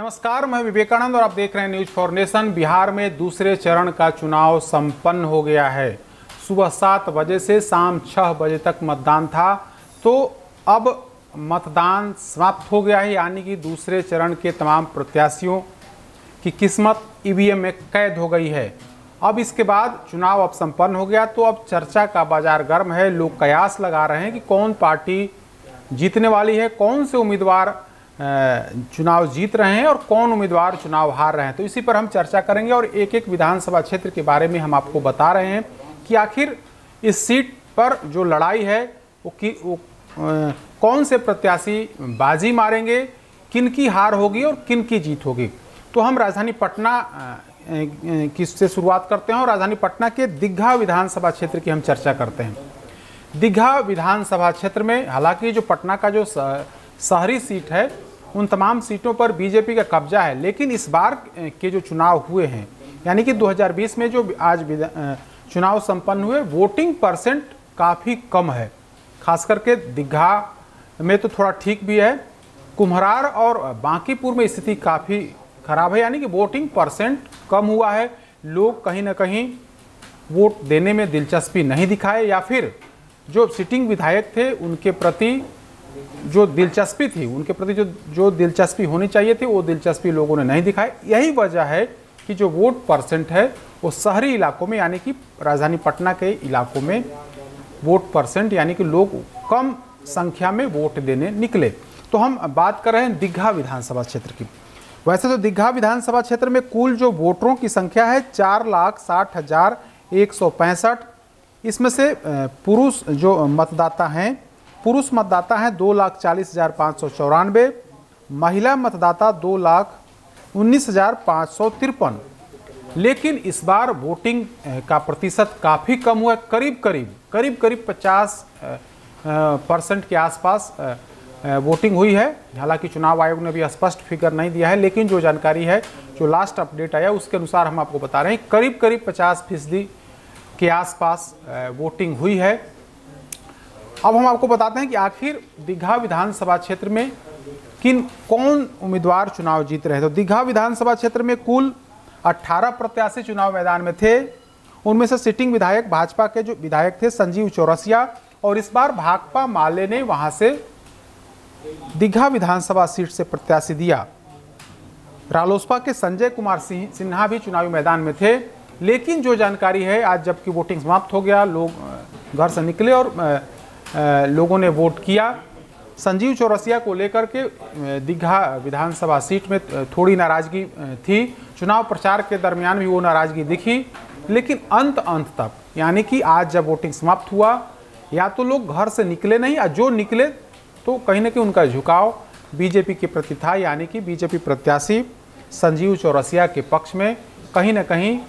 नमस्कार, मैं विवेकानंद और आप देख रहे हैं न्यूज फॉर नेशन। बिहार में दूसरे चरण का चुनाव संपन्न हो गया है। सुबह 7 बजे से शाम 6 बजे तक मतदान था, तो अब मतदान समाप्त हो गया है, यानी कि दूसरे चरण के तमाम प्रत्याशियों की किस्मत ईवीएम में कैद हो गई है। अब इसके बाद चुनाव अब संपन्न हो गया, तो अब चर्चा का बाजार गर्म है। लोग कयास लगा रहे हैं कि कौन पार्टी जीतने वाली है, कौन से उम्मीदवार चुनाव जीत रहे हैं और कौन उम्मीदवार चुनाव हार रहे हैं। तो इसी पर हम चर्चा करेंगे और एक एक विधानसभा क्षेत्र के बारे में हम आपको बता रहे हैं कि आखिर इस सीट पर जो लड़ाई है वो कौन से प्रत्याशी बाजी मारेंगे, किन की हार होगी और किन की जीत होगी। तो हम राजधानी पटना की से शुरुआत करते हैं और राजधानी पटना के दीघा विधानसभा क्षेत्र की हम चर्चा करते हैं। दीघा विधानसभा क्षेत्र में हालांकि जो पटना का जो शहरी सीट है, उन तमाम सीटों पर बीजेपी का कब्जा है, लेकिन इस बार के जो चुनाव हुए हैं, यानी कि 2020 में जो आज चुनाव संपन्न हुए, वोटिंग परसेंट काफ़ी कम है। खास करके दीघा में तो थोड़ा ठीक भी है, कुम्हरार और बांकीपुर में स्थिति काफ़ी खराब है, यानी कि वोटिंग परसेंट कम हुआ है। लोग कहीं ना कहीं वोट देने में दिलचस्पी नहीं दिखाए, या फिर जो सिटिंग विधायक थे उनके प्रति जो दिलचस्पी थी, उनके प्रति जो दिलचस्पी होनी चाहिए थी, वो दिलचस्पी लोगों ने नहीं दिखाई। यही वजह है कि जो वोट परसेंट है वो शहरी इलाकों में, यानी कि राजधानी पटना के इलाकों में वोट परसेंट, यानी कि लोग कम संख्या में वोट देने निकले। तो हम बात कर रहे हैं दीघा विधानसभा क्षेत्र की। वैसे तो दीघा विधानसभा क्षेत्र में कुल जो वोटरों की संख्या है 4,60,165। इसमें से पुरुष जो मतदाता हैं, पुरुष मतदाता हैं 2,40,594, महिला मतदाता 2,19,553। लेकिन इस बार वोटिंग का प्रतिशत काफ़ी कम हुआ है, करीब करीब 50% के आसपास वोटिंग हुई है। हालांकि चुनाव आयोग ने भी स्पष्ट फिगर नहीं दिया है, लेकिन जो जानकारी है, जो लास्ट अपडेट आया उसके अनुसार हम आपको बता रहे हैं करीब 50% के आसपास वोटिंग हुई है। अब हम आपको बताते हैं कि आखिर दीघा विधानसभा क्षेत्र में कौन उम्मीदवार चुनाव जीत रहे हैं। तो दीघा विधानसभा क्षेत्र में कुल 18 प्रत्याशी चुनाव मैदान में थे। उनमें से सिटिंग विधायक भाजपा के जो विधायक थे संजीव चौरसिया, और इस बार भाकपा माले ने वहां से दीघा विधानसभा सीट से प्रत्याशी दिया। रालोसपा के संजय कुमार सिन्हा भी चुनावी मैदान में थे, लेकिन जो जानकारी है, आज जबकि वोटिंग समाप्त हो गया, लोग घर से निकले और लोगों ने वोट किया। संजीव चौरसिया को लेकर के दीघा विधानसभा सीट में थोड़ी नाराजगी थी। चुनाव प्रचार के दरमियान भी वो नाराजगी दिखी, लेकिन अंत तक, यानी कि आज जब वोटिंग समाप्त हुआ, या तो लोग घर से निकले नहीं, या जो निकले तो कहीं ना कहीं उनका झुकाव बीजेपी के प्रति था, यानी कि बीजेपी प्रत्याशी संजीव चौरसिया के पक्ष में कहीं ना कहीं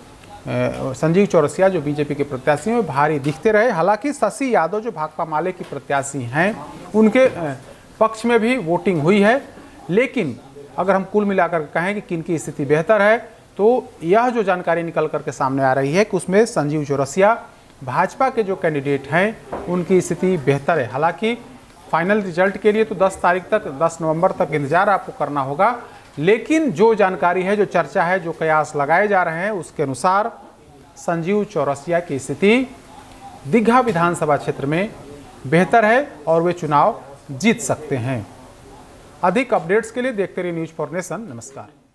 संजीव चौरसिया जो बीजेपी के प्रत्याशी हैं भारी दिखते रहे। हालांकि शशि यादव जो भाकपा माले की प्रत्याशी हैं, उनके पक्ष में भी वोटिंग हुई है। लेकिन अगर हम कुल मिलाकर कहें कि किन की स्थिति बेहतर है, तो यह जो जानकारी निकल करके सामने आ रही है कि उसमें संजीव चौरसिया भाजपा के जो कैंडिडेट हैं उनकी स्थिति बेहतर है। हालांकि फाइनल रिजल्ट के लिए तो 10 नवंबर तक इंतजार आपको करना होगा, लेकिन जो जानकारी है, जो चर्चा है, जो कयास लगाए जा रहे हैं, उसके अनुसार संजीव चौरसिया की स्थिति दीघा विधानसभा क्षेत्र में बेहतर है और वे चुनाव जीत सकते हैं। अधिक अपडेट्स के लिए देखते रहिए न्यूज फॉर नेशन। नमस्कार।